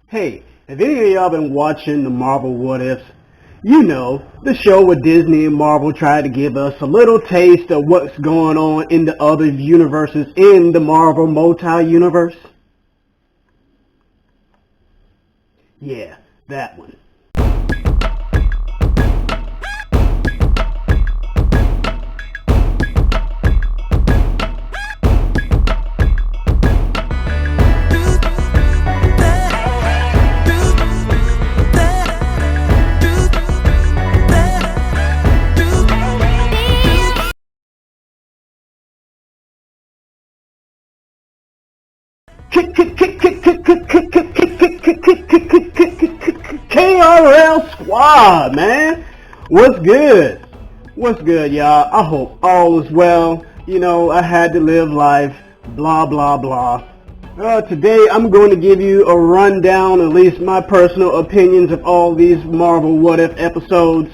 Hey, have any of y'all been watching the Marvel What Ifs? You know, the show where Disney and Marvel try to give us a little taste of what's going on in the other universes in the Marvel multi-universe? Yeah, that one. KRL Squad, man. What's good? What's good, y'all? I hope all is well. You know, I had to live life, blah, blah, blah. Today, I'm going to give you a rundown, at least my personal opinions of all these Marvel What If episodes.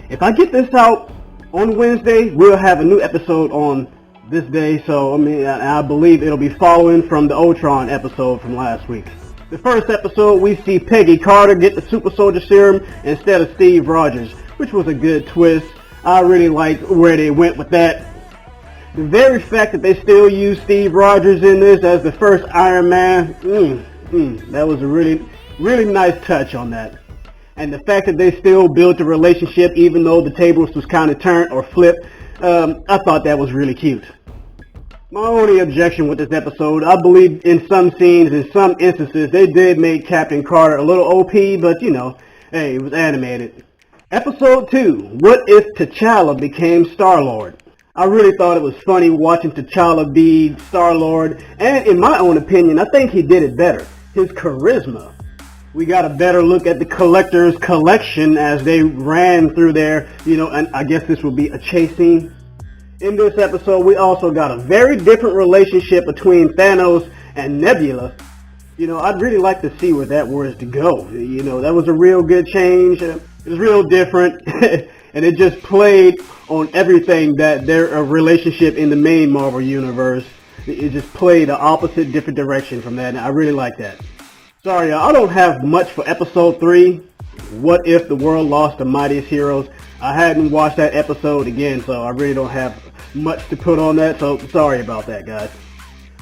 If I get this out on Wednesday, we'll have a new episode on this day, so I believe it'll be following from the Ultron episode from last week. The first episode, we see Peggy Carter get the super soldier serum instead of Steve Rogers, which was a good twist. I really liked where they went with that. The very fact that they still use Steve Rogers in this as the first Iron Man, that was a really, really nice touch on that. And the fact that they still built a relationship even though the tables was kind of turned or flipped, I thought that was really cute. My only objection with this episode, I believe in some scenes, in some instances, they did make Captain Carter a little OP, but you know, hey, it was animated. Episode 2, What If T'Challa Became Star-Lord? I really thought it was funny watching T'Challa be Star-Lord, and in my own opinion, I think he did it better. His charisma. We got a better look at the Collector's collection as they ran through there, you know, and I guess this will be a chase scene. In this episode, we also got a very different relationship between Thanos and Nebula. You know, I'd really like to see where that was to go. You know, that was a real good change. It was real different, and it just played on everything that their relationship in the main Marvel universe. It just played the opposite, different direction from that, and I really like that. Sorry, I don't have much for episode 3. What if the world lost the mightiest heroes? I hadn't watched that episode again, so I really don't have much to put on that, so sorry about that, guys.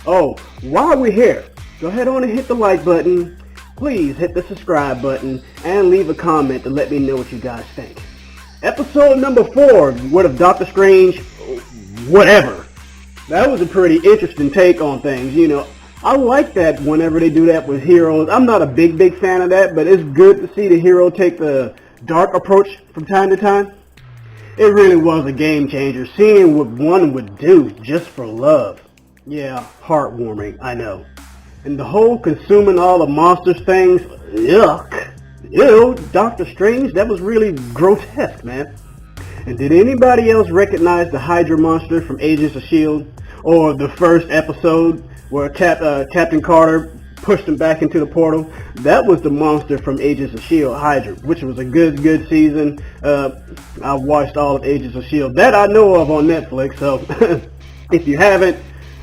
Oh, while we're here, go ahead on and hit the like button. Please hit the subscribe button and leave a comment to let me know what you guys think. Episode number 4, What If Doctor Strange, whatever. That was a pretty interesting take on things, you know. I like that whenever they do that with heroes. I'm not a big fan of that, but it's good to see the hero take the dark approach from time to time. It really was a game changer, seeing what one would do just for love. Yeah, heartwarming, I know. And the whole consuming all the monsters things, yuck. Ew, Doctor Strange, that was really grotesque, man. And did anybody else recognize the Hydra monster from Agents of S.H.I.E.L.D.? Or the first episode where Captain Carter pushed him back into the portal? That was the monster from Agents of S.H.I.E.L.D., Hydra, which was a good season. I watched all of Agents of S.H.I.E.L.D. That I know of on Netflix, so if you haven't,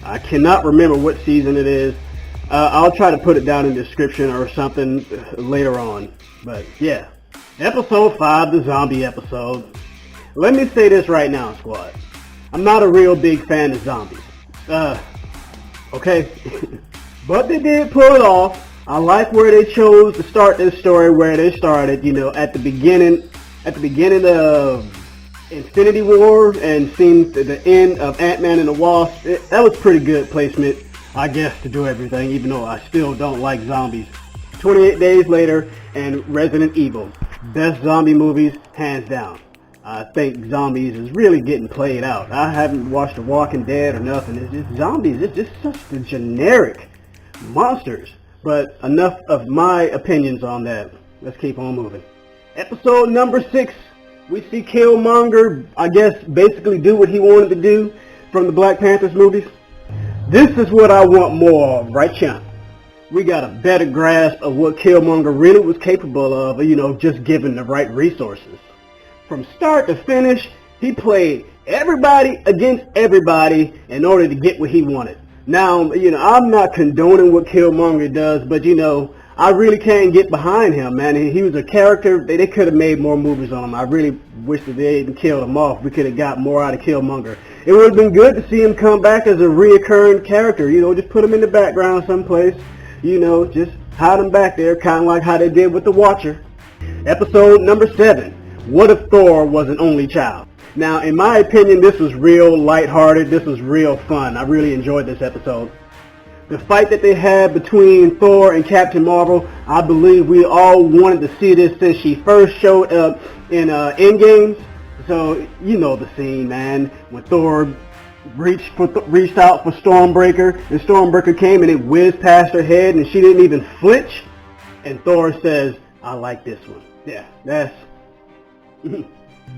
I cannot remember what season it is. I'll try to put it down in the description or something later on. But yeah, episode 5, the zombie episode. Let me say this right now, squad. I'm not a real big fan of zombies. Okay. But they did pull it off. I like where they chose to start this story, where they started, you know, at the beginning of Infinity War and seeing the end of Ant-Man and the Wasp. That was pretty good placement, I guess, to do everything, even though I still don't like zombies. 28 Days Later and Resident Evil. Best zombie movies, hands down. I think zombies is really getting played out. I haven't watched The Walking Dead or nothing. It's just zombies. It's just such the generic monsters. But enough of my opinions on that. Let's keep on moving. Episode number 6. We see Killmonger, I guess, basically do what he wanted to do from the Black Panthers movies. This is what I want more of, right, champ? We got a better grasp of what Killmonger really was capable of, you know, just given the right resources. From start to finish, he played everybody against everybody in order to get what he wanted. Now, you know, I'm not condoning what Killmonger does, but, you know, I really can't get behind him, man. He was a character. They could have made more movies on him. I really wish that they didn't kill him off. We could have got more out of Killmonger. It would have been good to see him come back as a reoccurring character. You know, just put him in the background someplace. You know, just hide him back there, kind of like how they did with the Watcher. Episode number 7. What if Thor was an only child? Now, in my opinion, this was real lighthearted. This was real fun. I really enjoyed this episode. The fight that they had between Thor and Captain Marvel, I believe we all wanted to see this since she first showed up in Endgames. So, you know the scene, man, when Thor reached out for Stormbreaker, and Stormbreaker came and it whizzed past her head and she didn't even flinch. And Thor says, I like this one. Yeah,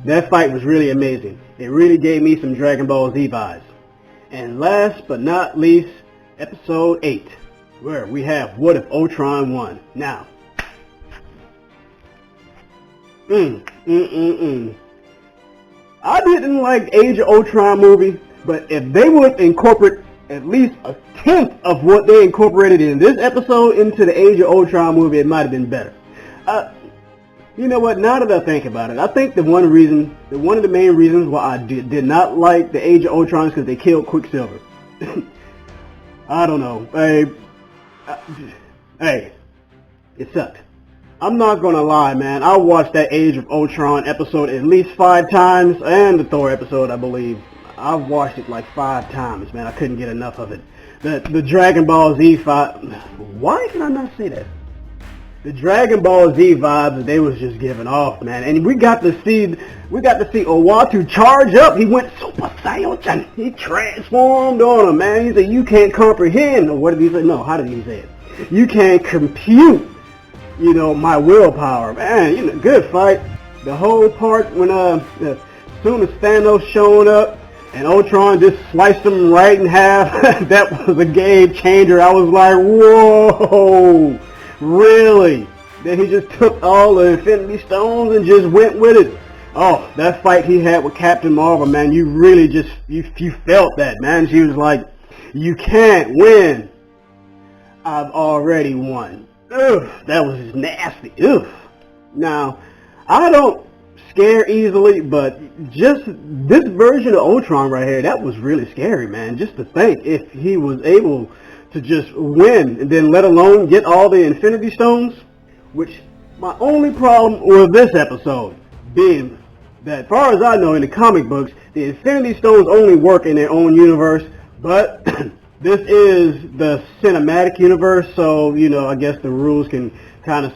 that fight was really amazing. It really gave me some Dragon Ball Z vibes. And last but not least, Episode 8, where we have What If Ultron Won? Now, I didn't like Age of Ultron movie, but if they would incorporate at least a tenth of what they incorporated in this episode into the Age of Ultron movie, it might have been better. You know what? Now that I think about it, I think one of the main reasons why I did not like the Age of Ultron is because they killed Quicksilver. I don't know. Hey, it sucked. I'm not gonna lie, man. I watched that Age of Ultron episode at least 5 times, and the Thor episode, I believe. I've watched it like 5 times, man. I couldn't get enough of it. The Dragon Ball Z fight. Why can I not say that? The Dragon Ball Z vibes they was just giving off, man. And we got to see Owatu charge up. He went Super Saiyan. He transformed on him, man. He said, you can't comprehend. Or what did he say? No, how did he say it? You can't compute, you know, my willpower. Man, you know, good fight. The whole part when as soon as Thanos showed up and Ultron just sliced him right in half, that was a game changer. I was like, whoa. Really? Then he just took all the Infinity Stones and just went with it. Oh, that fight he had with Captain Marvel, man, you really just, you felt that, man. She was like, you can't win. I've already won. Ugh, that was just nasty. Ugh. Now, I don't scare easily, but just this version of Ultron right here, that was really scary, man. Just to think if he was able to just win and then let alone get all the Infinity Stones, which my only problem with this episode being that, as far as I know in the comic books, the Infinity Stones only work in their own universe, but this is the cinematic universe, so, you know, I guess the rules can kind of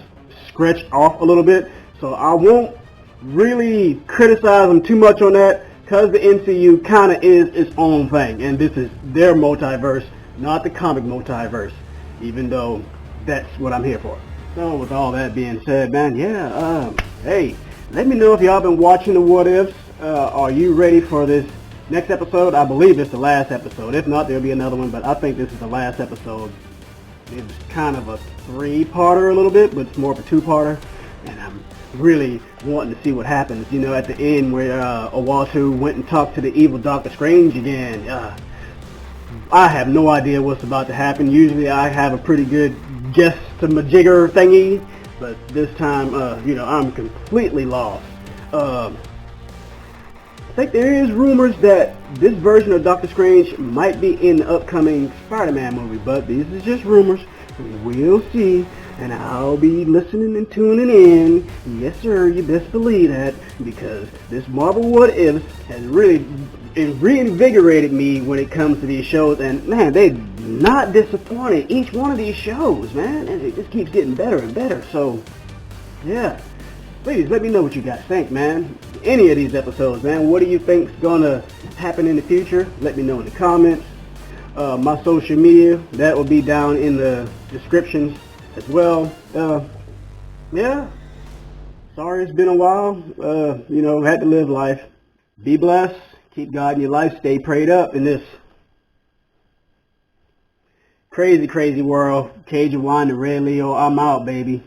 stretch off a little bit, so I won't really criticize them too much on that, because the MCU kind of is its own thing, and this is their multiverse, not the comic multiverse, even though that's what I'm here for. So with all that being said, man, yeah, hey, let me know if y'all been watching the What Ifs. Are you ready for this next episode? I believe it's the last episode. If not, there'll be another one, but I think this is the last episode. It's kind of a 3-parter a little bit, but it's more of a 2-parter, and I'm really wanting to see what happens, you know, at the end where Owatu went and talked to the evil Doctor Strange again. I have no idea what's about to happen. Usually I have a pretty good guess to majigger thingy, but this time, you know, I'm completely lost. I think there is rumors that this version of Doctor Strange might be in the upcoming Spider-Man movie, but these are just rumors. We'll see, and I'll be listening and tuning in. Yes, sir, you best believe that, because this Marvel What Ifs has really reinvigorated me when it comes to these shows, and man, they're not disappointed. Each one of these shows, man, and it just keeps getting better and better. So, yeah, please let me know what you guys think, man. Any of these episodes, man. What do you think's gonna happen in the future? Let me know in the comments. My social media, that will be down in the descriptions as well. Yeah, sorry it's been a while. You know, had to live life. Be blessed. Keep God in your life. Stay prayed up in this crazy, crazy world. Cage of Wine and Red Leo. I'm out, baby.